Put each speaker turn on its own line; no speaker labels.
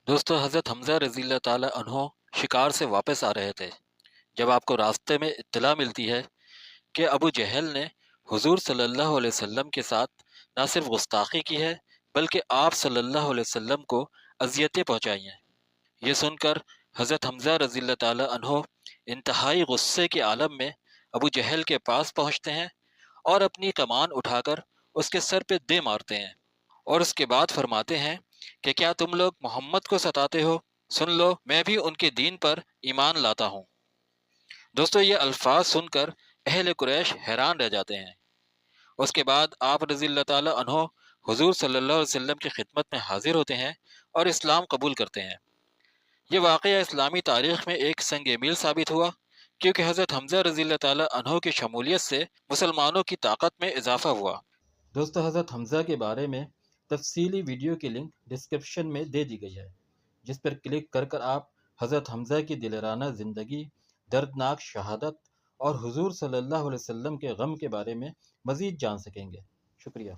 دوستو حضرت حمزہ رضی اللہ تعالی عنہ شکار سے واپس آ رہے تھے جب آپ کو راستے میں اطلاع ملتی ہے کہ ابو جہل نے حضور صلی اللہ علیہ وسلم کے ساتھ نہ صرف گستاخی کی ہے بلکہ آپ صلی اللہ علیہ وسلم کو اذیتیں پہنچائی ہیں۔ یہ سن کر حضرت حمزہ رضی اللہ تعالی عنہ انتہائی غصے کے عالم میں ابو جہل کے پاس پہنچتے ہیں اور اپنی کمان اٹھا کر اس کے سر پہ دے مارتے ہیں، اور اس کے بعد فرماتے ہیں کہ کیا تم لوگ محمد کو ستاتے ہو؟ سن لو، میں بھی ان کے دین پر ایمان لاتا ہوں۔ دوستو یہ الفاظ سن کر اہل قریش حیران رہ جاتے ہیں۔ اس کے بعد آپ رضی اللہ تعالی عنہ حضور صلی اللہ علیہ وسلم کی خدمت میں حاضر ہوتے ہیں اور اسلام قبول کرتے ہیں۔ یہ واقعہ اسلامی تاریخ میں ایک سنگ میل ثابت ہوا، کیونکہ حضرت حمزہ رضی اللہ تعالی عنہ کی شمولیت سے مسلمانوں کی طاقت میں اضافہ ہوا۔ دوستو حضرت حمزہ کے بارے میں تفصیلی ویڈیو کی لنک ڈسکرپشن میں دے دی گئی ہے، جس پر کلک کر کر آپ حضرت حمزہ کی دلرانہ زندگی، دردناک شہادت اور حضور صلی اللہ علیہ وسلم کے غم کے بارے میں مزید جان سکیں گے۔ شکریہ۔